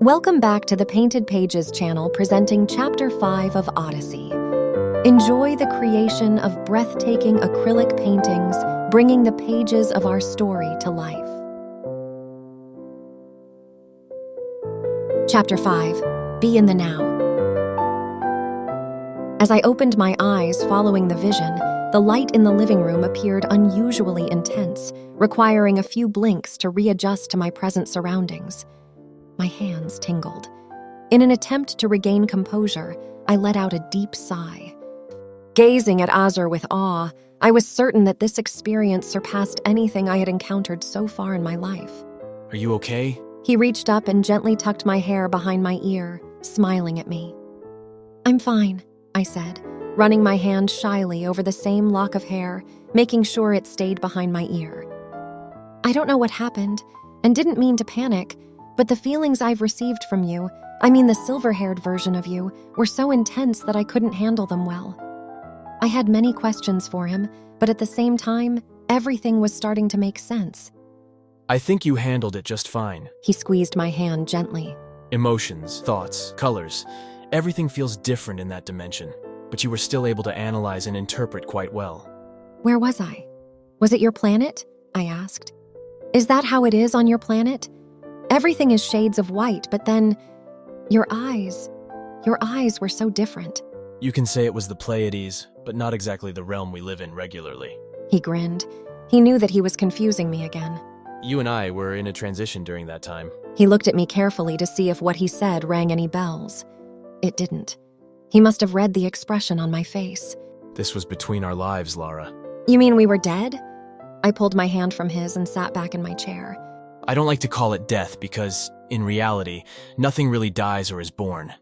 Welcome back to the Painted Pages channel presenting Chapter 5 of Odyssey. Enjoy the creation of breathtaking acrylic paintings, bringing the pages of our story to life. Chapter 5. Be in the Now. As I opened my eyes following the vision, the light in the living room appeared unusually intense, requiring a few blinks to readjust to my present surroundings. My hands tingled. In an attempt to regain composure, I let out a deep sigh. Gazing at Esra with awe, I was certain that this experience surpassed anything I had encountered so far in my life. Are you okay? He reached up and gently tucked my hair behind my ear, smiling at me. I'm fine, I said, running my hand shyly over the same lock of hair, making sure it stayed behind my ear. I don't know what happened, and didn't mean to panic, but the feelings I've received from you, the silver-haired version of you, were so intense that I couldn't handle them well. I had many questions for him, but at the same time, everything was starting to make sense. I think you handled it just fine. He squeezed my hand gently. Emotions, thoughts, colors, everything feels different in that dimension, but you were still able to analyze and interpret quite well. Where was I? Was it your planet? I asked. Is that how it is on your planet? Everything is shades of white, but then your eyes were so different. You can say it was the Pleiades, but not exactly the realm we live in regularly. He grinned. He knew that he was confusing me again. You and I were in a transition during that time. He looked at me carefully to see if what he said rang any bells. It didn't. He must have read the expression on my face. This was between our lives, Lara. You mean we were dead? I pulled my hand from his and sat back in my chair. I don't like to call it death because, in reality, nothing really dies or is born.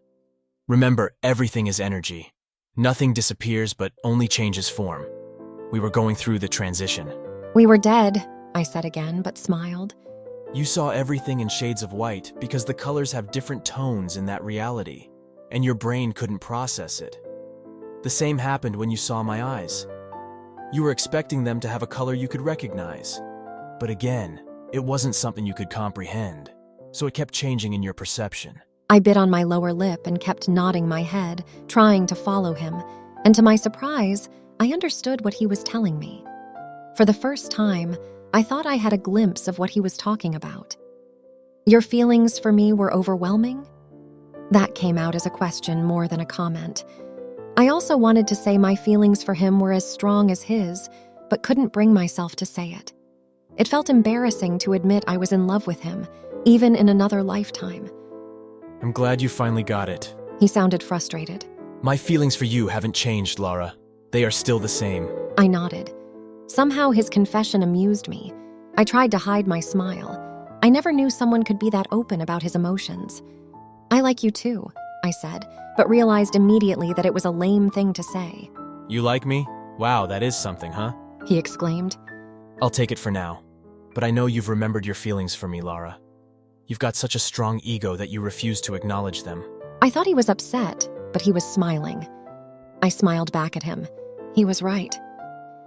Remember, everything is energy. Nothing disappears but only changes form. We were going through the transition. We were dead, I said again, but smiled. You saw everything in shades of white because the colors have different tones in that reality, and your brain couldn't process it. The same happened when you saw my eyes. You were expecting them to have a color you could recognize. But again, it wasn't something you could comprehend, so it kept changing in your perception. I bit on my lower lip and kept nodding my head, trying to follow him, and to my surprise, I understood what he was telling me. For the first time, I thought I had a glimpse of what he was talking about. Your feelings for me were overwhelming? That came out as a question more than a comment. I also wanted to say my feelings for him were as strong as his, but couldn't bring myself to say it. It felt embarrassing to admit I was in love with him, even in another lifetime. I'm glad you finally got it. He sounded frustrated. My feelings for you haven't changed, Lara. They are still the same. I nodded. Somehow his confession amused me. I tried to hide my smile. I never knew someone could be that open about his emotions. I like you too, I said, but realized immediately that it was a lame thing to say. You like me? Wow, that is something, huh? He exclaimed. I'll take it for now. But I know you've remembered your feelings for me, Lara. You've got such a strong ego that you refuse to acknowledge them. I thought he was upset, but he was smiling. I smiled back at him. He was right.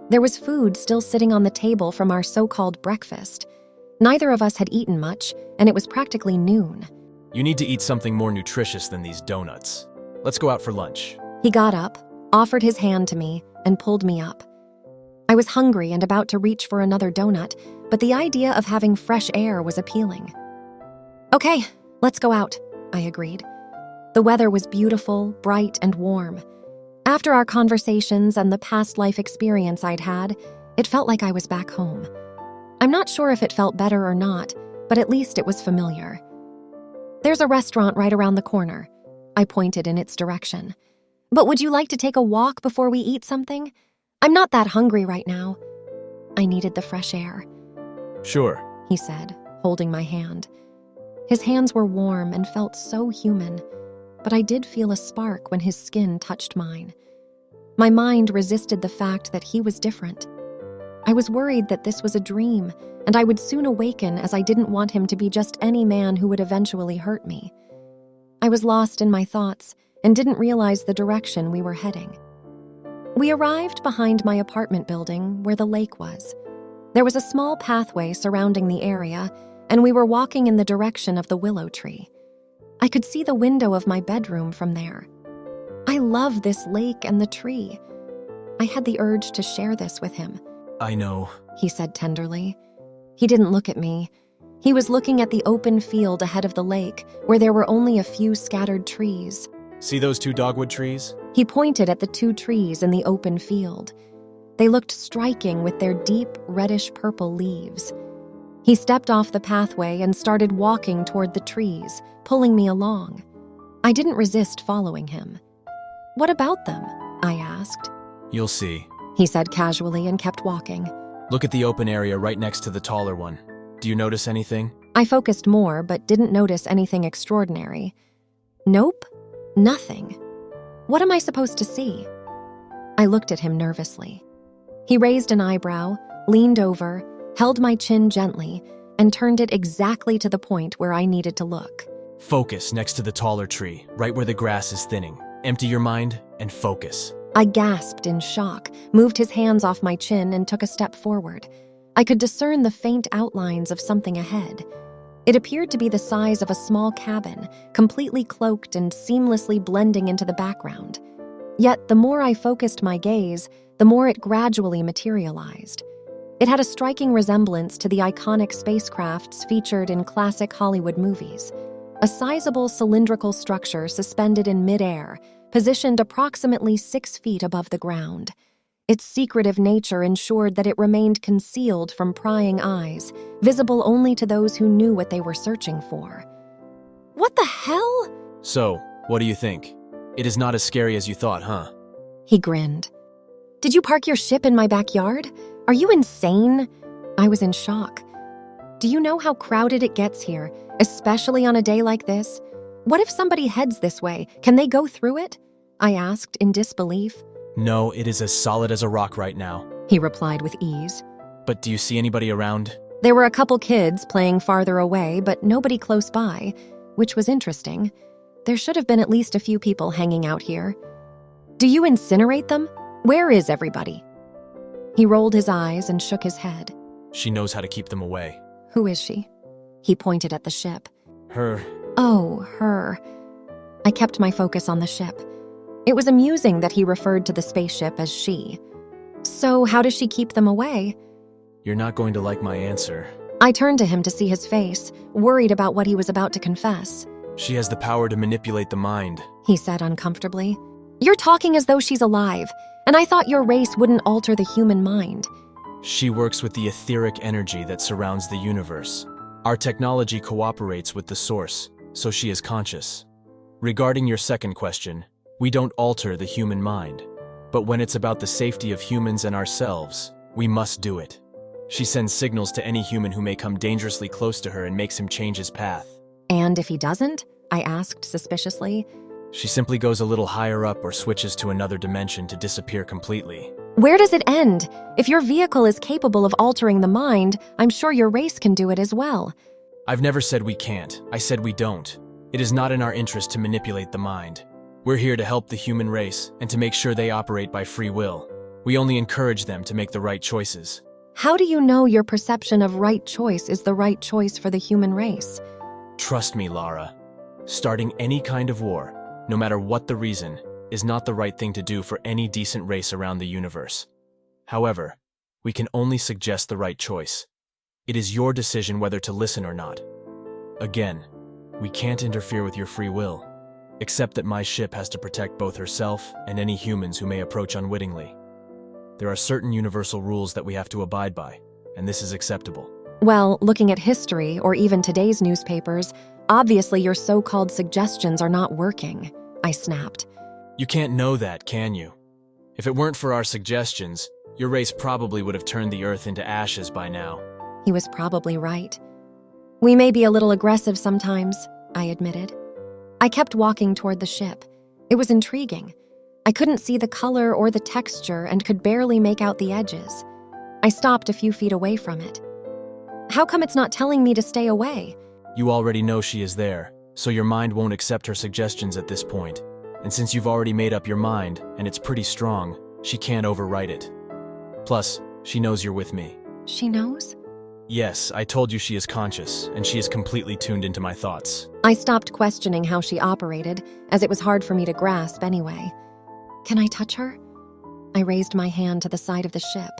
There was food still sitting on the table from our so-called breakfast. Neither of us had eaten much, and it was practically noon. You need to eat something more nutritious than these donuts. Let's go out for lunch. He got up, offered his hand to me, and pulled me up. I was hungry and about to reach for another donut, but the idea of having fresh air was appealing. Okay, let's go out, I agreed. The weather was beautiful, bright, and warm. After our conversations and the past life experience I'd had, it felt like I was back home. I'm not sure if it felt better or not, but at least it was familiar. There's a restaurant right around the corner. I pointed in its direction. But would you like to take a walk before we eat something? I'm not that hungry right now. I needed the fresh air. Sure, he said, holding my hand. His hands were warm and felt so human, but I did feel a spark when his skin touched mine. My mind resisted the fact that he was different. I was worried that this was a dream, and I would soon awaken as I didn't want him to be just any man who would eventually hurt me. I was lost in my thoughts and didn't realize the direction we were heading. We arrived behind my apartment building where the lake was. There was a small pathway surrounding the area, and we were walking in the direction of the willow tree. I could see the window of my bedroom from there. I love this lake and the tree. I had the urge to share this with him, I know. he said tenderly. He didn't look at me. He was looking at the open field ahead of the lake, where there were only a few scattered trees. See those 2 dogwood trees? He pointed at the 2 trees in the open field. They looked striking with their deep, reddish-purple leaves. He stepped off the pathway and started walking toward the trees, pulling me along. I didn't resist following him. "What about them?" I asked. You'll see. He said casually and kept walking. Look at the open area right next to the taller one. Do you notice anything? I focused more, but didn't notice anything extraordinary. Nope, nothing. What am I supposed to see? I looked at him nervously. He raised an eyebrow, leaned over, held my chin gently, and turned it exactly to the point where I needed to look. Focus next to the taller tree, right where the grass is thinning. Empty your mind and focus. I gasped in shock, moved his hands off my chin, and took a step forward. I could discern the faint outlines of something ahead. It appeared to be the size of a small cabin, completely cloaked and seamlessly blending into the background. Yet the more I focused my gaze, the more it gradually materialized. It had a striking resemblance to the iconic spacecrafts featured in classic Hollywood movies. A sizable cylindrical structure suspended in midair, positioned approximately 6 feet above the ground. Its secretive nature ensured that it remained concealed from prying eyes, visible only to those who knew what they were searching for. "What the hell?" So, what do you think? It is not as scary as you thought, huh? He grinned. "Did you park your ship in my backyard? Are you insane?" I was in shock. "Do you know how crowded it gets here, especially on a day like this? What if somebody heads this way? Can they go through it?" I asked in disbelief. No, it is as solid as a rock right now. He replied with ease. But do you see anybody around? There were a couple kids playing farther away, but nobody close by, which was interesting. There should have been at least a few people hanging out here. "Do you incinerate them? Where is everybody?" He rolled his eyes and shook his head. She knows how to keep them away. "Who is she?" He pointed at the ship. Her. Oh, her. I kept my focus on the ship. It was amusing that he referred to the spaceship as she. "So how does she keep them away?" You're not going to like my answer. I turned to him to see his face, worried about what he was about to confess. She has the power to manipulate the mind. He said uncomfortably. "You're talking as though she's alive, and I thought your race wouldn't alter the human mind." She works with the etheric energy that surrounds the universe. Our technology cooperates with the source, so she is conscious. Regarding your second question, we don't alter the human mind. But when it's about the safety of humans and ourselves, we must do it. She sends signals to any human who may come dangerously close to her and makes him change his path. "And if he doesn't?" I asked suspiciously. She simply goes a little higher up or switches to another dimension to disappear completely. "Where does it end? If your vehicle is capable of altering the mind, I'm sure your race can do it as well." I've never said we can't. I said we don't. It is not in our interest to manipulate the mind. We're here to help the human race and to make sure they operate by free will. We only encourage them to make the right choices. How do you know your perception of right choice is the right choice for the human race? Trust me, Lara. Starting any kind of war, no matter what the reason, is not the right thing to do for any decent race around the universe. However, we can only suggest the right choice. It is your decision whether to listen or not. Again, we can't interfere with your free will, except that my ship has to protect both herself and any humans who may approach unwittingly. There are certain universal rules that we have to abide by, and this is acceptable. Well, looking at history or even today's newspapers, obviously your so-called suggestions are not working, I snapped. You can't know that, can you? If it weren't for our suggestions, your race probably would have turned the Earth into ashes by now. He was probably right. "We may be a little aggressive sometimes," I admitted. I kept walking toward the ship. It was intriguing. I couldn't see the color or the texture and could barely make out the edges. I stopped a few feet away from it. "How come it's not telling me to stay away?" You already know she is there, so your mind won't accept her suggestions at this point. And since you've already made up your mind, and it's pretty strong, she can't overwrite it. Plus, she knows you're with me. "She knows?" Yes, I told you she is conscious, and she is completely tuned into my thoughts. I stopped questioning how she operated, as it was hard for me to grasp anyway. Can I touch her? I raised my hand to the side of the ship.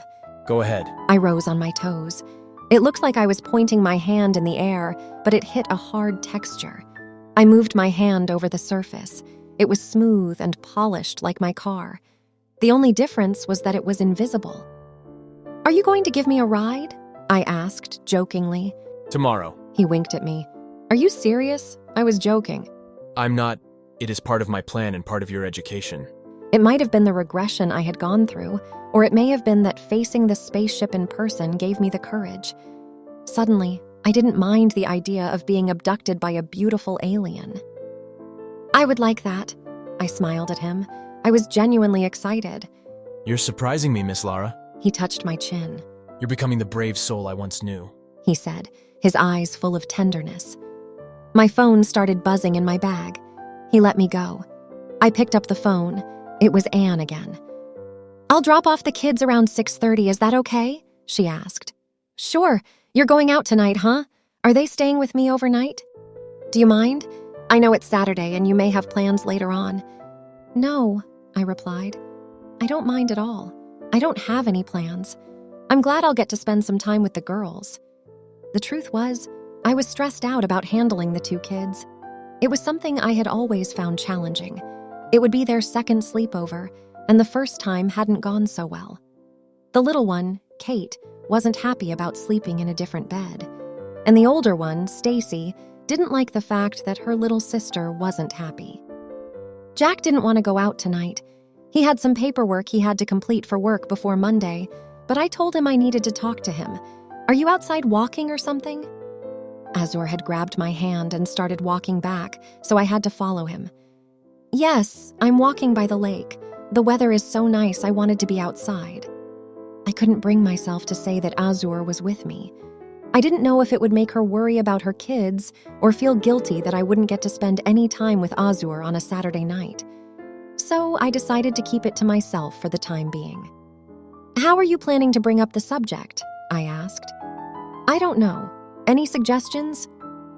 Go ahead. I rose on my toes. It looked like I was pointing my hand in the air, but it hit a hard texture. I moved my hand over the surface. It was smooth and polished like my car. The only difference was that it was invisible. Are you going to give me a ride? I asked, jokingly. Tomorrow. He winked at me. Are you serious? I was joking. I'm not. It is part of my plan and part of your education. It might have been the regression I had gone through, or it may have been that facing the spaceship in person gave me the courage. Suddenly, I didn't mind the idea of being abducted by a beautiful alien. I would like that. I smiled at him. I was genuinely excited. You're surprising me, Miss Lara. He touched my chin. You're becoming the brave soul I once knew. He said, his eyes full of tenderness. My phone started buzzing in my bag. He let me go. I picked up the phone. It was Anne again. I'll drop off the kids around 6:30, is that okay? She asked. Sure, you're going out tonight, huh? Are they staying with me overnight? Do you mind? I know it's Saturday and you may have plans later on. No, I replied. I don't mind at all. I don't have any plans. I'm glad I'll get to spend some time with the girls. The truth was, I was stressed out about handling the two kids. It was something I had always found challenging. It would be their second sleepover, and the first time hadn't gone so well. The little one, Kate, wasn't happy about sleeping in a different bed. And the older one, Stacy, didn't like the fact that her little sister wasn't happy. Jack didn't want to go out tonight. He had some paperwork he had to complete for work before Monday, but I told him I needed to talk to him. Are you outside walking or something? Azur had grabbed my hand and started walking back, so I had to follow him. Yes, I'm walking by the lake. The weather is so nice I wanted to be outside. I couldn't bring myself to say that Azur was with me. I didn't know if it would make her worry about her kids or feel guilty that I wouldn't get to spend any time with Azur on a Saturday night. So I decided to keep it to myself for the time being. How are you planning to bring up the subject? I asked. I don't know. Any suggestions?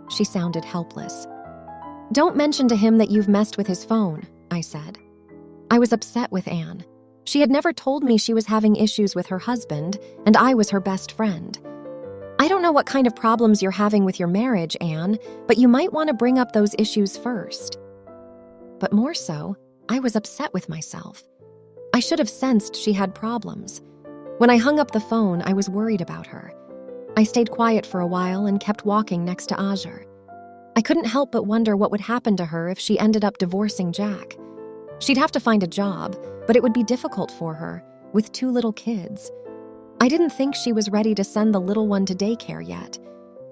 She sounded helpless. Don't mention to him that you've messed with his phone, I said. I was upset with Anne. She had never told me she was having issues with her husband, and I was her best friend. I don't know what kind of problems you're having with your marriage, Anne, but you might want to bring up those issues first. But more so, I was upset with myself. I should have sensed she had problems. When I hung up the phone, I was worried about her. I stayed quiet for a while and kept walking next to Azur. I couldn't help but wonder what would happen to her if she ended up divorcing Jack. She'd have to find a job, but it would be difficult for her, with 2 little kids. I didn't think she was ready to send the little one to daycare yet.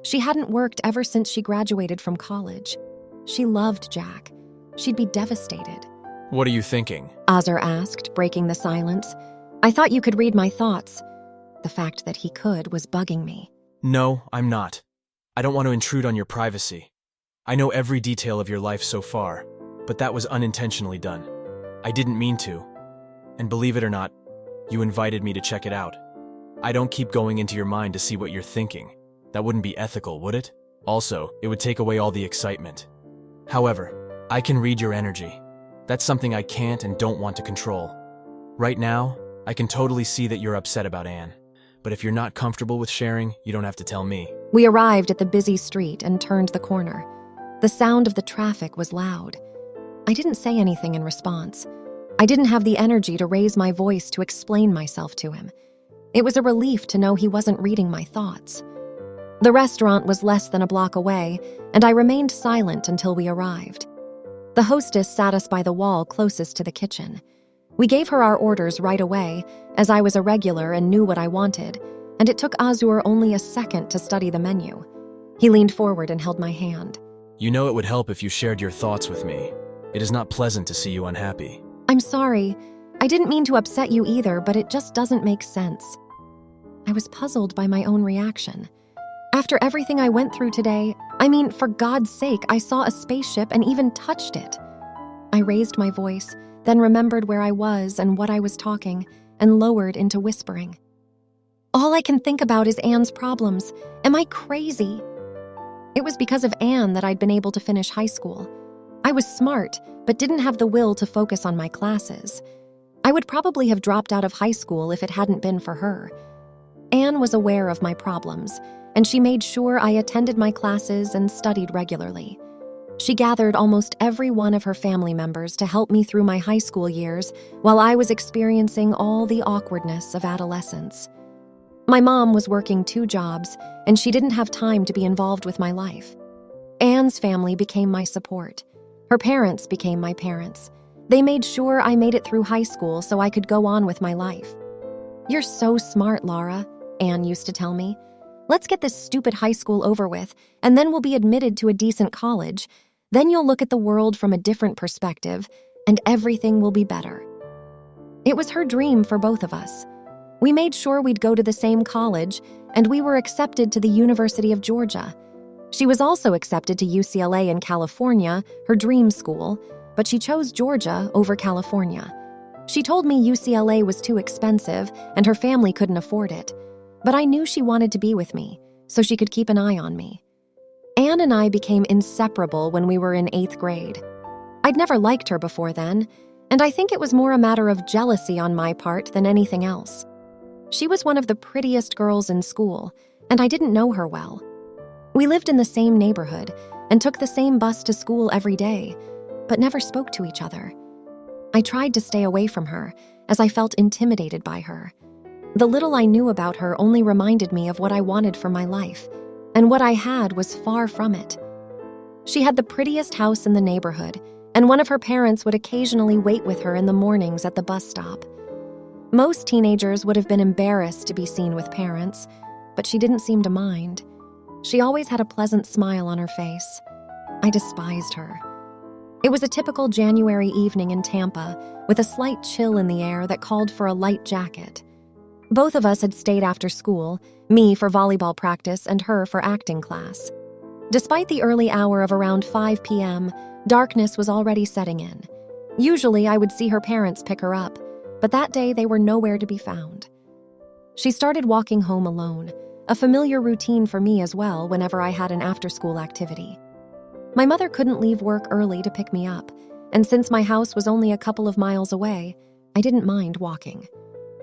She hadn't worked ever since she graduated from college. She loved Jack. She'd be devastated. What are you thinking? Azur asked, breaking the silence. I thought you could read my thoughts. The fact that he could was bugging me. No, I'm not. I don't want to intrude on your privacy. I know every detail of your life so far, but that was unintentionally done. I didn't mean to. And believe it or not, you invited me to check it out. I don't keep going into your mind to see what you're thinking. That wouldn't be ethical, would it? Also, it would take away all the excitement. However, I can read your energy. That's something I can't and don't want to control. Right now, I can totally see that you're upset about Anne. But if you're not comfortable with sharing, you don't have to tell me. We arrived at the busy street and turned the corner. The sound of the traffic was loud. I didn't say anything in response. I didn't have the energy to raise my voice to explain myself to him. It was a relief to know he wasn't reading my thoughts. The restaurant was less than a block away, and I remained silent until we arrived. The hostess sat us by the wall closest to the kitchen. We gave her our orders right away, as I was a regular and knew what I wanted, and it took Azur only a second to study the menu. He leaned forward and held my hand. You know it would help if you shared your thoughts with me. It is not pleasant to see you unhappy. I'm sorry. I didn't mean to upset you either, but it just doesn't make sense. I was puzzled by my own reaction. After everything I went through today, for God's sake, I saw a spaceship and even touched it. I raised my voice, then remembered where I was and what I was talking, and lowered into whispering. All I can think about is Anne's problems. Am I crazy? It was because of Anne that I'd been able to finish high school. I was smart, but didn't have the will to focus on my classes. I would probably have dropped out of high school if it hadn't been for her. Anne was aware of my problems, and she made sure I attended my classes and studied regularly. She gathered almost every one of her family members to help me through my high school years while I was experiencing all the awkwardness of adolescence. My mom was working 2 jobs, and she didn't have time to be involved with my life. Anne's family became my support. Her parents became my parents. They made sure I made it through high school so I could go on with my life. "You're so smart, Laura," Anne used to tell me. "Let's get this stupid high school over with, and then we'll be admitted to a decent college. Then you'll look at the world from a different perspective, and everything will be better." It was her dream for both of us. We made sure we'd go to the same college, and we were accepted to the University of Georgia. She was also accepted to UCLA in California, her dream school, but she chose Georgia over California. She told me UCLA was too expensive and her family couldn't afford it, but I knew she wanted to be with me, so she could keep an eye on me. Anne and I became inseparable when we were in 8th grade. I'd never liked her before then, and I think it was more a matter of jealousy on my part than anything else. She was one of the prettiest girls in school, and I didn't know her well. We lived in the same neighborhood and took the same bus to school every day, but never spoke to each other. I tried to stay away from her, as I felt intimidated by her. The little I knew about her only reminded me of what I wanted for my life, and what I had was far from it. She had the prettiest house in the neighborhood, and one of her parents would occasionally wait with her in the mornings at the bus stop. Most teenagers would have been embarrassed to be seen with parents, but she didn't seem to mind. She always had a pleasant smile on her face. I despised her. It was a typical January evening in Tampa, with a slight chill in the air that called for a light jacket. Both of us had stayed after school, me for volleyball practice and her for acting class. Despite the early hour of around 5 p.m., darkness was already setting in. Usually I would see her parents pick her up, but that day they were nowhere to be found. She started walking home alone, a familiar routine for me as well whenever I had an after-school activity. My mother couldn't leave work early to pick me up, and since my house was only a couple of miles away, I didn't mind walking.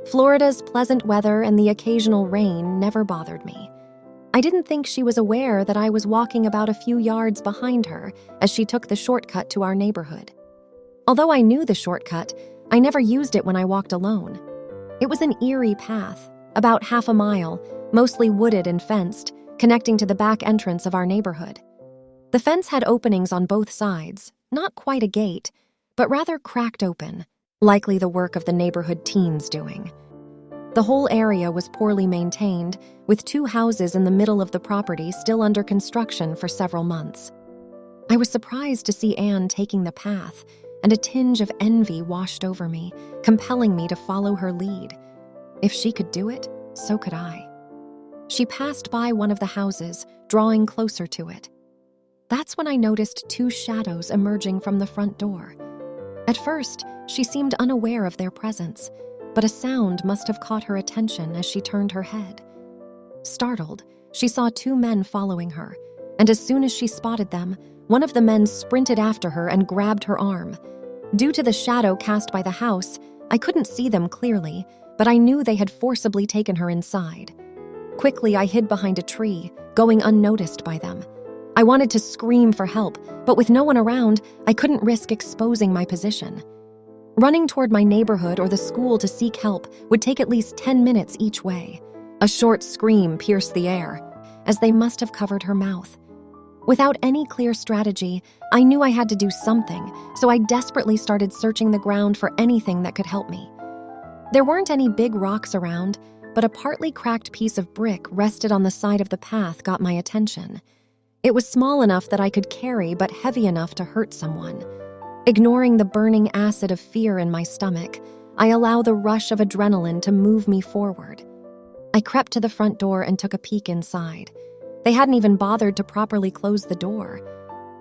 Florida's pleasant weather and the occasional rain never bothered me. I didn't think she was aware that I was walking about a few yards behind her as she took the shortcut to our neighborhood. Although I knew the shortcut, I never used it when I walked alone. It was an eerie path, about half a mile, mostly wooded and fenced, connecting to the back entrance of our neighborhood. The fence had openings on both sides, not quite a gate, but rather cracked open, likely the work of the neighborhood teens doing. The whole area was poorly maintained, with 2 houses in the middle of the property still under construction for several months. I was surprised to see Anne taking the path, and a tinge of envy washed over me, compelling me to follow her lead. If she could do it, so could I. She passed by one of the houses, drawing closer to it. That's when I noticed 2 shadows emerging from the front door. At first, she seemed unaware of their presence, but a sound must have caught her attention as she turned her head. Startled, she saw 2 men following her, and as soon as she spotted them, one of the men sprinted after her and grabbed her arm. Due to the shadow cast by the house, I couldn't see them clearly, but I knew they had forcibly taken her inside. Quickly, I hid behind a tree, going unnoticed by them. I wanted to scream for help, but with no one around, I couldn't risk exposing my position. Running toward my neighborhood or the school to seek help would take at least 10 minutes each way. A short scream pierced the air, as they must have covered her mouth. Without any clear strategy, I knew I had to do something, so I desperately started searching the ground for anything that could help me. There weren't any big rocks around, but a partly cracked piece of brick rested on the side of the path got my attention. It was small enough that I could carry, but heavy enough to hurt someone. Ignoring the burning acid of fear in my stomach, I allow the rush of adrenaline to move me forward. I crept to the front door and took a peek inside. They hadn't even bothered to properly close the door.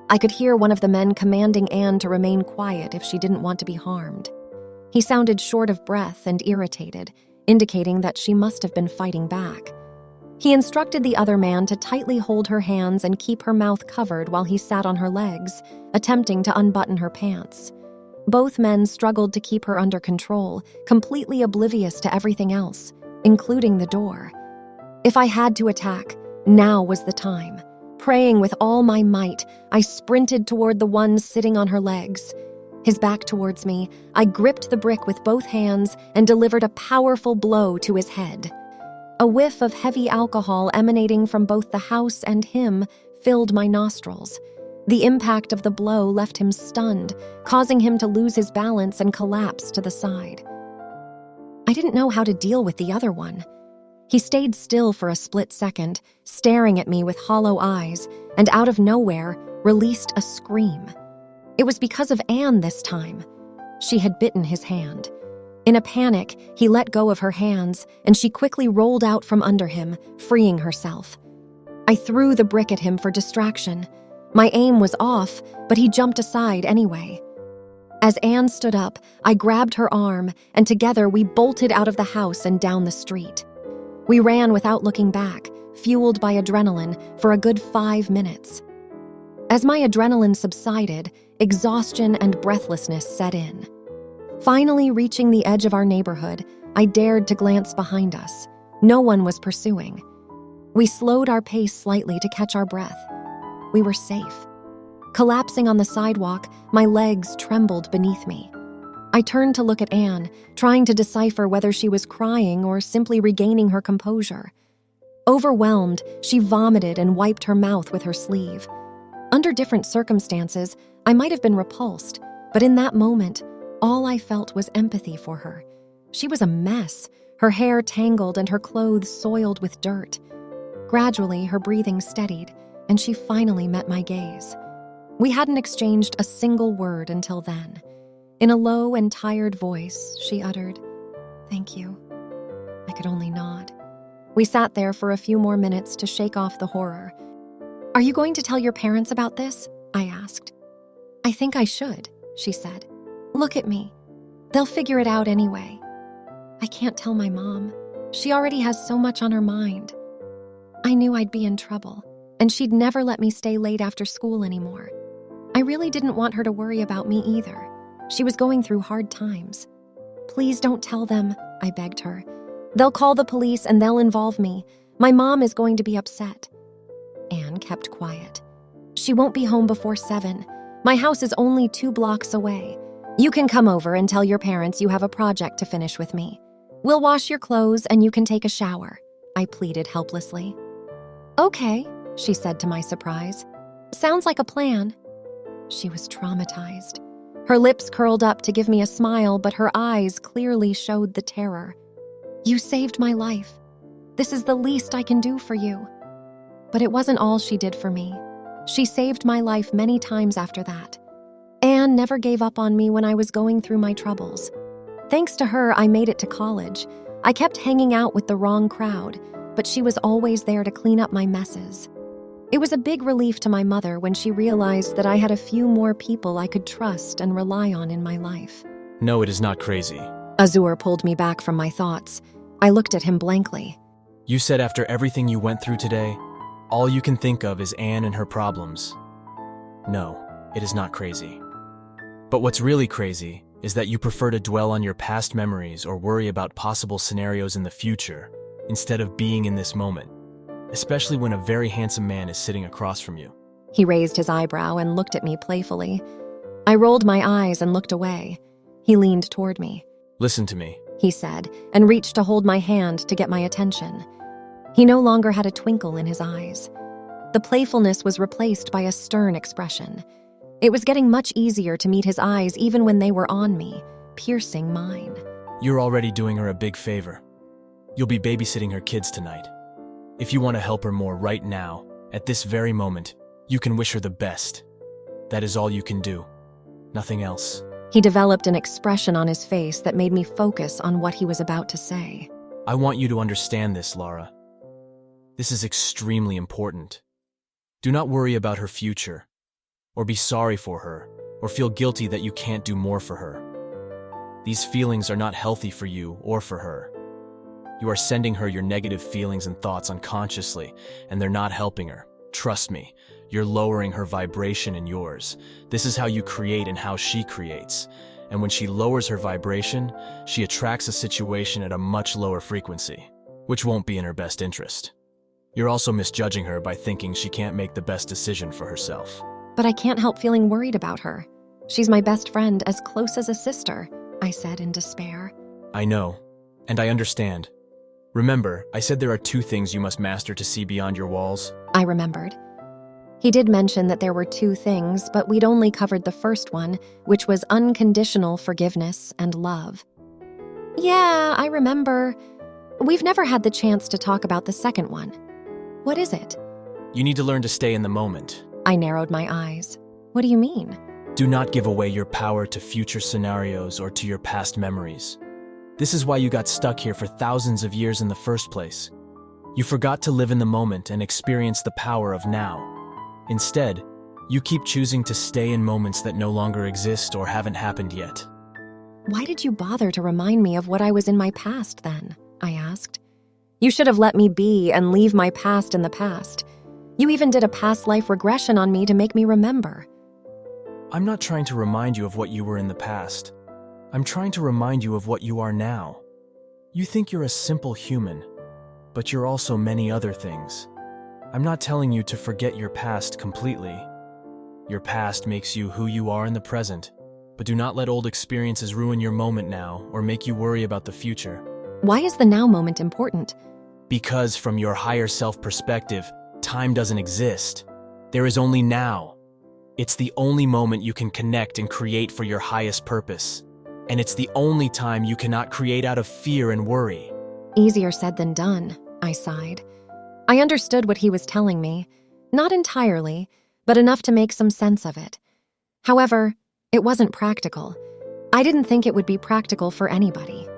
I could hear one of the men commanding Anne to remain quiet if she didn't want to be harmed. He sounded short of breath and irritated, indicating that she must have been fighting back. He instructed the other man to tightly hold her hands and keep her mouth covered while he sat on her legs, attempting to unbutton her pants. Both men struggled to keep her under control, completely oblivious to everything else, including the door. If I had to attack, now was the time. Praying with all my might, I sprinted toward the one sitting on her legs. His back towards me, I gripped the brick with both hands and delivered a powerful blow to his head. A whiff of heavy alcohol emanating from both the house and him filled my nostrils. The impact of the blow left him stunned, causing him to lose his balance and collapse to the side. I didn't know how to deal with the other one. He stayed still for a split second, staring at me with hollow eyes, and out of nowhere, released a scream. It was because of Anne this time. She had bitten his hand. In a panic, he let go of her hands, and she quickly rolled out from under him, freeing herself. I threw the brick at him for distraction. My aim was off, but he jumped aside anyway. As Anne stood up, I grabbed her arm, and together we bolted out of the house and down the street. We ran without looking back, fueled by adrenaline, for a good 5 minutes. As my adrenaline subsided, exhaustion and breathlessness set in. Finally reaching the edge of our neighborhood, I dared to glance behind us. No one was pursuing. We slowed our pace slightly to catch our breath. We were safe. Collapsing on the sidewalk, my legs trembled beneath me. I turned to look at Anne, trying to decipher whether she was crying or simply regaining her composure. Overwhelmed, she vomited and wiped her mouth with her sleeve. Under different circumstances, I might have been repulsed, but in that moment, all I felt was empathy for her. She was a mess, her hair tangled and her clothes soiled with dirt. Gradually, her breathing steadied, and she finally met my gaze. We hadn't exchanged a single word until then. In a low and tired voice, she uttered, "Thank you." I could only nod. We sat there for a few more minutes to shake off the horror. "Are you going to tell your parents about this?" I asked. "I think I should," she said. "Look at me. They'll figure it out anyway." "I can't tell my mom. She already has so much on her mind." I knew I'd be in trouble, and she'd never let me stay late after school anymore. I really didn't want her to worry about me either. She was going through hard times. "Please don't tell them," I begged her. "They'll call the police and they'll involve me. My mom is going to be upset." Anne kept quiet. "She won't be home before 7. My house is only 2 blocks away. You can come over and tell your parents you have a project to finish with me. We'll wash your clothes and you can take a shower," I pleaded helplessly. "Okay," she said to my surprise. "Sounds like a plan." She was traumatized. Her lips curled up to give me a smile, but her eyes clearly showed the terror. "You saved my life. This is the least I can do for you." But it wasn't all she did for me. She saved my life many times after that. Anne never gave up on me when I was going through my troubles. Thanks to her, I made it to college. I kept hanging out with the wrong crowd, but she was always there to clean up my messes. It was a big relief to my mother when she realized that I had a few more people I could trust and rely on in my life. No, it is not crazy. Azur pulled me back from my thoughts. I looked at him blankly. You said after everything you went through today, all you can think of is Anne and her problems. No, it is not crazy. But what's really crazy is that you prefer to dwell on your past memories or worry about possible scenarios in the future instead of being in this moment, especially when a very handsome man is sitting across from you. He raised his eyebrow and looked at me playfully. I rolled my eyes and looked away. He leaned toward me. Listen to me, he said, and reached to hold my hand to get my attention. He no longer had a twinkle in his eyes. The playfulness was replaced by a stern expression. It was getting much easier to meet his eyes even when they were on me, piercing mine. You're already doing her a big favor. You'll be babysitting her kids tonight. If you want to help her more right now, at this very moment, you can wish her the best. That is all you can do. Nothing else. He developed an expression on his face that made me focus on what he was about to say. I want you to understand this, Lara. This is extremely important. Do not worry about her future, or be sorry for her, or feel guilty that you can't do more for her. These feelings are not healthy for you or for her. You are sending her your negative feelings and thoughts unconsciously, and they're not helping her. Trust me, you're lowering her vibration and yours. This is how you create and how she creates. And when she lowers her vibration, she attracts a situation at a much lower frequency, which won't be in her best interest. You're also misjudging her by thinking she can't make the best decision for herself. But I can't help feeling worried about her. She's my best friend, as close as a sister, I said in despair. I know, and I understand. Remember, I said there are 2 things you must master to see beyond your walls. I remembered. He did mention that there were 2 things, but we'd only covered the first one, which was unconditional forgiveness and love. Yeah, I remember. We've never had the chance to talk about the second one. What is it? You need to learn to stay in the moment. I narrowed my eyes. What do you mean? Do not give away your power to future scenarios or to your past memories. This is why you got stuck here for thousands of years in the first place. You forgot to live in the moment and experience the power of now. Instead, you keep choosing to stay in moments that no longer exist or haven't happened yet. Why did you bother to remind me of what I was in my past then? I asked. You should have let me be and leave my past in the past. You even did a past life regression on me to make me remember. I'm not trying to remind you of what you were in the past. I'm trying to remind you of what you are now. You think you're a simple human, but you're also many other things. I'm not telling you to forget your past completely. Your past makes you who you are in the present, but do not let old experiences ruin your moment now or make you worry about the future. Why is the now moment important? Because from your higher self perspective, time doesn't exist. There is only now. It's the only moment you can connect and create for your highest purpose. And it's the only time you cannot create out of fear and worry. Easier said than done, I sighed. I understood what he was telling me. Not entirely, but enough to make some sense of it. However, it wasn't practical. I didn't think it would be practical for anybody.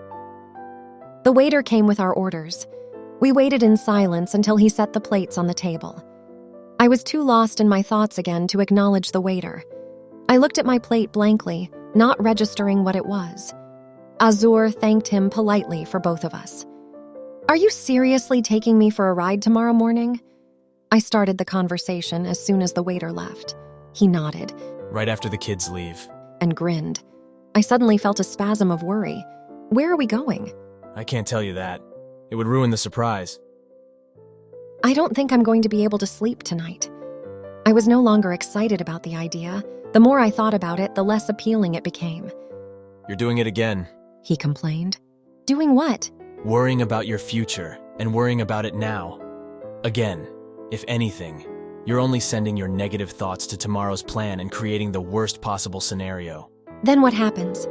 The waiter came with our orders. We waited in silence until he set the plates on the table. I was too lost in my thoughts again to acknowledge the waiter. I looked at my plate blankly, not registering what it was. Azur thanked him politely for both of us. Are you seriously taking me for a ride tomorrow morning? I started the conversation as soon as the waiter left. He nodded. Right after the kids leave. And grinned. I suddenly felt a spasm of worry. Where are we going? I can't tell you that. It would ruin the surprise. I don't think I'm going to be able to sleep tonight. I was no longer excited about the idea. The more I thought about it, the less appealing it became. You're doing it again. He complained. Doing what? Worrying about your future and worrying about it now. Again, if anything, you're only sending your negative thoughts to tomorrow's plan and creating the worst possible scenario. Then what happens?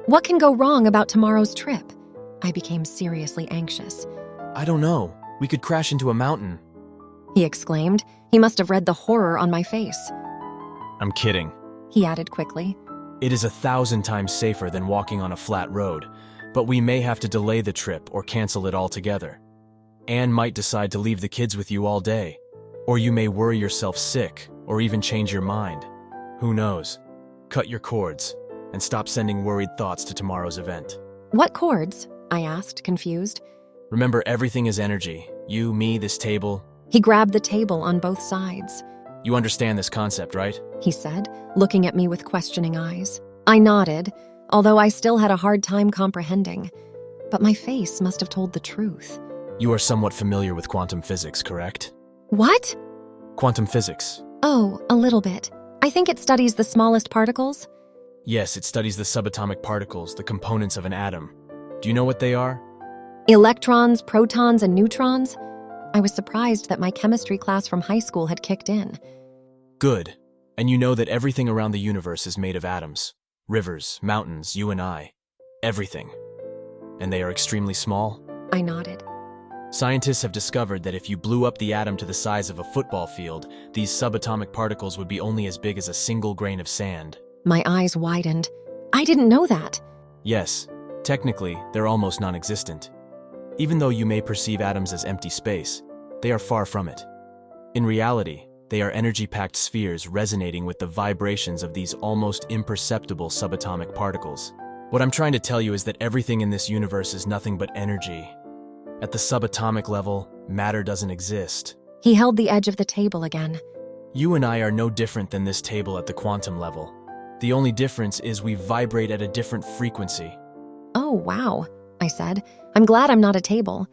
What can go wrong about tomorrow's trip? I became seriously anxious. I don't know. We could crash into a mountain. He exclaimed. He must have read the horror on my face. I'm kidding. He added quickly. It is 1,000 times safer than walking on a flat road, but we may have to delay the trip or cancel it altogether. Anne might decide to leave the kids with you all day, or you may worry yourself sick or even change your mind. Who knows? Cut your cords and stop sending worried thoughts to tomorrow's event. What cords? I asked, confused. Remember, everything is energy. You, me, this table. He grabbed the table on both sides. You understand this concept, right? He said, looking at me with questioning eyes. I nodded, although I still had a hard time comprehending. But my face must have told the truth. You are somewhat familiar with quantum physics, correct? What? Quantum physics. Oh, a little bit. I think it studies the smallest particles. Yes, it studies the subatomic particles, the components of an atom. Do you know what they are? Electrons, protons, and neutrons? I was surprised that my chemistry class from high school had kicked in. Good. And you know that everything around the universe is made of atoms. Rivers, mountains, you and I. Everything. And they are extremely small? I nodded. Scientists have discovered that if you blew up the atom to the size of a football field, these subatomic particles would be only as big as a single grain of sand. My eyes widened. I didn't know that. Yes, technically, they're almost non-existent. Even though you may perceive atoms as empty space, they are far from it. In reality, they are energy-packed spheres resonating with the vibrations of these almost imperceptible subatomic particles. What I'm trying to tell you is that everything in this universe is nothing but energy. At the subatomic level, matter doesn't exist. He held the edge of the table again. You and I are no different than this table at the quantum level. The only difference is we vibrate at a different frequency. Oh, wow, I said. I'm glad I'm not a table.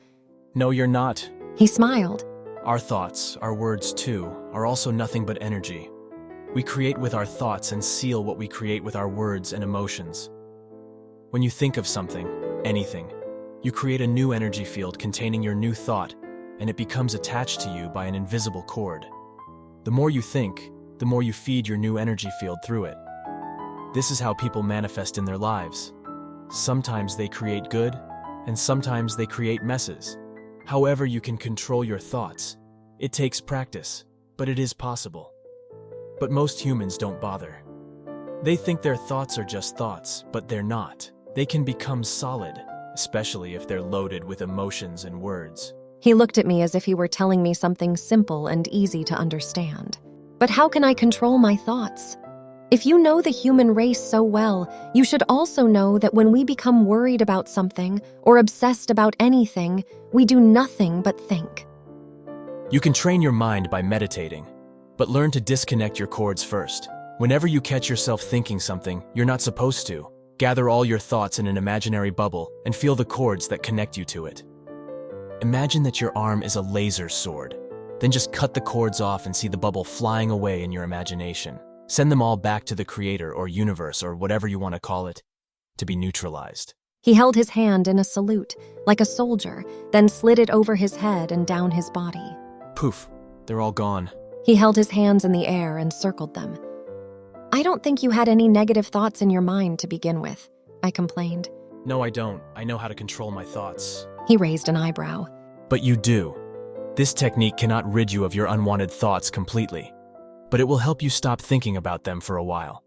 No, you're not. He smiled. Our thoughts, our words too, are also nothing but energy. We create with our thoughts and seal what we create with our words and emotions. When you think of something, anything, you create a new energy field containing your new thought, and it becomes attached to you by an invisible cord. The more you think, the more you feed your new energy field through it. This is how people manifest in their lives. Sometimes they create good, and sometimes they create messes. However, you can control your thoughts. It takes practice, but it is possible. But most humans don't bother. They think their thoughts are just thoughts, but they're not. They can become solid, especially if they're loaded with emotions and words. He looked at me as if he were telling me something simple and easy to understand. But how can I control my thoughts? If you know the human race so well, you should also know that when we become worried about something or obsessed about anything, we do nothing but think. You can train your mind by meditating, but learn to disconnect your cords first. Whenever you catch yourself thinking something you're not supposed to, gather all your thoughts in an imaginary bubble and feel the cords that connect you to it. Imagine that your arm is a laser sword. Then just cut the cords off and see the bubble flying away in your imagination. Send them all back to the creator or universe or whatever you want to call it, to be neutralized. He held his hand in a salute, like a soldier, then slid it over his head and down his body. Poof, they're all gone. He held his hands in the air and circled them. I don't think you had any negative thoughts in your mind to begin with, I complained. No, I don't. I know how to control my thoughts. He raised an eyebrow. But you do. This technique cannot rid you of your unwanted thoughts completely, but it will help you stop thinking about them for a while.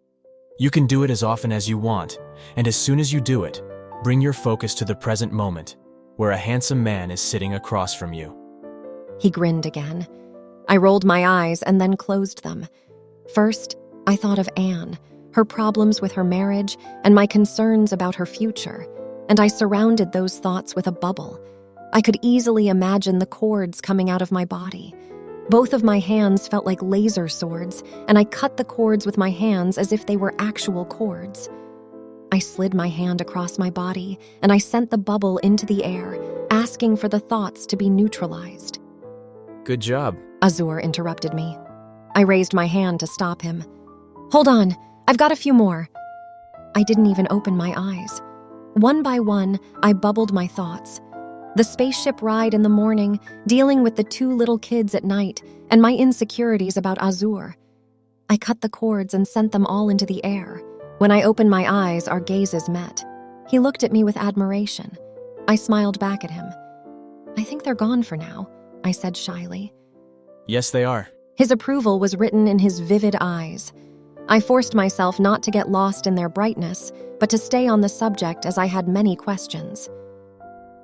You can do it as often as you want, and as soon as you do it, bring your focus to the present moment, where a handsome man is sitting across from you. He grinned again. I rolled my eyes and then closed them. First, I thought of Anne, her problems with her marriage, and my concerns about her future, and I surrounded those thoughts with a bubble. I could easily imagine the cords coming out of my body. Both of my hands felt like laser swords, and I cut the cords with my hands as if they were actual cords. I slid my hand across my body, and I sent the bubble into the air, asking for the thoughts to be neutralized. Good job. Azur interrupted me. I raised my hand to stop him. Hold on, I've got a few more. I didn't even open my eyes. One by one, I bubbled my thoughts. The spaceship ride in the morning, dealing with the 2 little kids at night, and my insecurities about Azur. I cut the cords and sent them all into the air. When I opened my eyes, our gazes met. He looked at me with admiration. I smiled back at him. I think they're gone for now, I said shyly. Yes, they are. His approval was written in his vivid eyes. I forced myself not to get lost in their brightness, but to stay on the subject as I had many questions.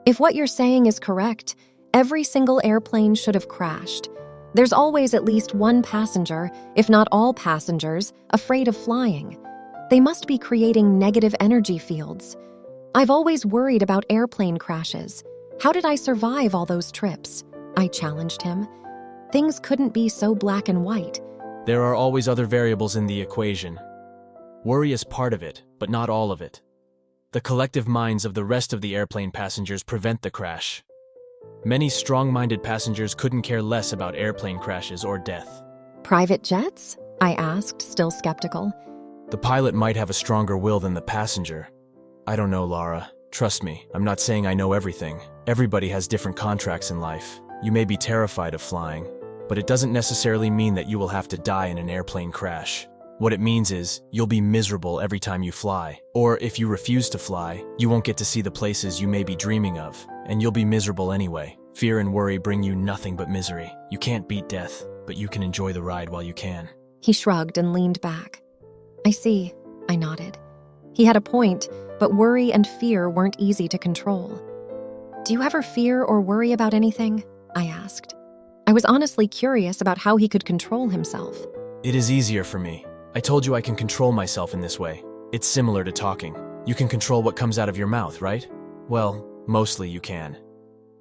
If what you're saying is correct, every single airplane should have crashed. There's always at least one passenger, if not all passengers, afraid of flying. They must be creating negative energy fields. I've always worried about airplane crashes. How did I survive all those trips? I challenged him. Things couldn't be so black and white. There are always other variables in the equation. Worry is part of it, but not all of it. The collective minds of the rest of the airplane passengers prevent the crash. Many strong-minded passengers couldn't care less about airplane crashes or death. Private jets? I asked, still skeptical. The pilot might have a stronger will than the passenger. I don't know, Lara. Trust me, I'm not saying I know everything. Everybody has different contracts in life. You may be terrified of flying, but it doesn't necessarily mean that you will have to die in an airplane crash. What it means is, you'll be miserable every time you fly. Or if you refuse to fly, you won't get to see the places you may be dreaming of, and you'll be miserable anyway. Fear and worry bring you nothing but misery. You can't beat death, but you can enjoy the ride while you can. He shrugged and leaned back. I see, I nodded. He had a point, but worry and fear weren't easy to control. Do you ever fear or worry about anything? I asked. I was honestly curious about how he could control himself. It is easier for me. I told you I can control myself in this way. It's similar to talking. You can control what comes out of your mouth, right? Well, mostly you can.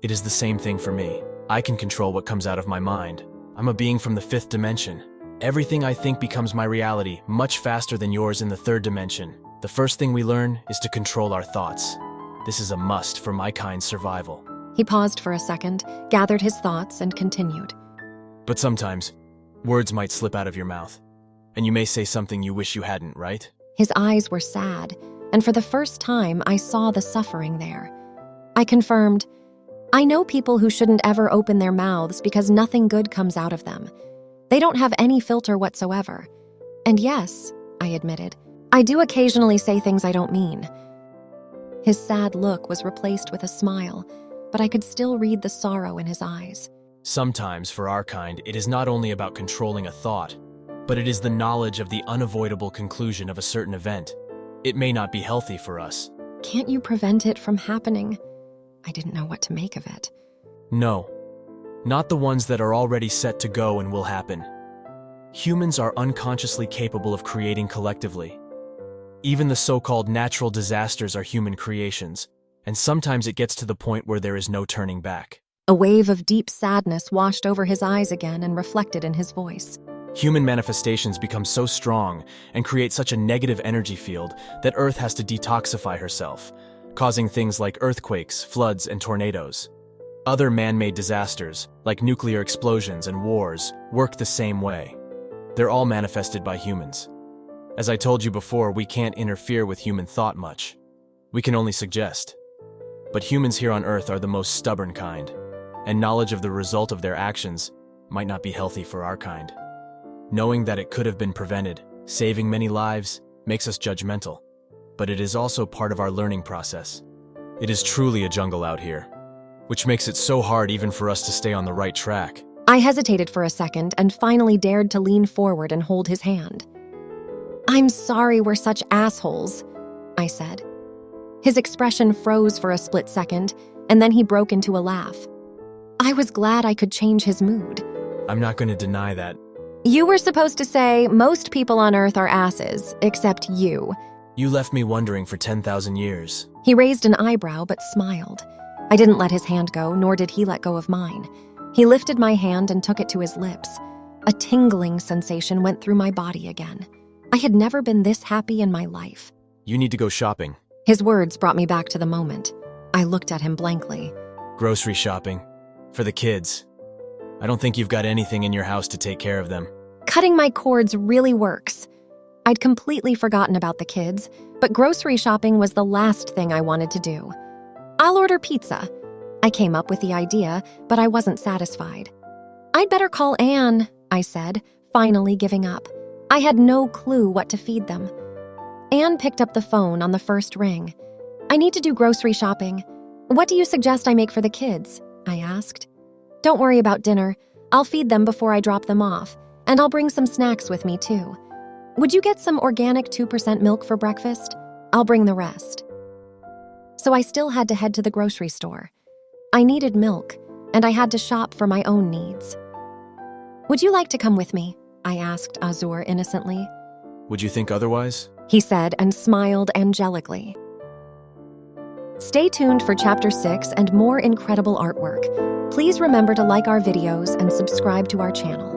It is the same thing for me. I can control what comes out of my mind. I'm a being from the 5th dimension. Everything I think becomes my reality much faster than yours in the 3rd dimension. The first thing we learn is to control our thoughts. This is a must for my kind's survival. He paused for a second, gathered his thoughts, and continued. But sometimes, words might slip out of your mouth, and you may say something you wish you hadn't, right? His eyes were sad, and for the first time, I saw the suffering there. I confirmed, I know people who shouldn't ever open their mouths because nothing good comes out of them. They don't have any filter whatsoever. And yes, I admitted, I do occasionally say things I don't mean. His sad look was replaced with a smile, but I could still read the sorrow in his eyes. Sometimes, for our kind, it is not only about controlling a thought, but it is the knowledge of the unavoidable conclusion of a certain event. It may not be healthy for us. Can't you prevent it from happening? I didn't know what to make of it. No, not the ones that are already set to go and will happen. Humans are unconsciously capable of creating collectively. Even the so-called natural disasters are human creations, and sometimes it gets to the point where there is no turning back. A wave of deep sadness washed over his eyes again and reflected in his voice. Human manifestations become so strong and create such a negative energy field that Earth has to detoxify herself, causing things like earthquakes, floods, and tornadoes. Other man-made disasters, like nuclear explosions and wars, work the same way. They're all manifested by humans. As I told you before, we can't interfere with human thought much. We can only suggest. But humans here on Earth are the most stubborn kind, and knowledge of the result of their actions might not be healthy for our kind. Knowing that it could have been prevented, saving many lives, makes us judgmental. But it is also part of our learning process. It is truly a jungle out here, which makes it so hard even for us to stay on the right track. I hesitated for a second and finally dared to lean forward and hold his hand. I'm sorry we're such assholes, I said. His expression froze for a split second, and then he broke into a laugh. I was glad I could change his mood. I'm not going to deny that. You were supposed to say most people on Earth are asses, except you. You left me wondering for 10,000 years. He raised an eyebrow but smiled. I didn't let his hand go, nor did he let go of mine. He lifted my hand and took it to his lips. A tingling sensation went through my body again. I had never been this happy in my life. You need to go shopping. His words brought me back to the moment. I looked at him blankly. Grocery shopping. For the kids. I don't think you've got anything in your house to take care of them. Cutting my cords really works. I'd completely forgotten about the kids, but grocery shopping was the last thing I wanted to do. I'll order pizza. I came up with the idea, but I wasn't satisfied. I'd better call Anne, I said, finally giving up. I had no clue what to feed them. Anne picked up the phone on the first ring. I need to do grocery shopping. What do you suggest I make for the kids? I asked. Don't worry about dinner. I'll feed them before I drop them off, and I'll bring some snacks with me too. Would you get some organic 2% milk for breakfast? I'll bring the rest. So I still had to head to the grocery store. I needed milk, and I had to shop for my own needs. Would you like to come with me? I asked Azur innocently. Would you think otherwise? He said and smiled angelically. Stay tuned for Chapter 6 and more incredible artwork. Please remember to like our videos and subscribe to our channel.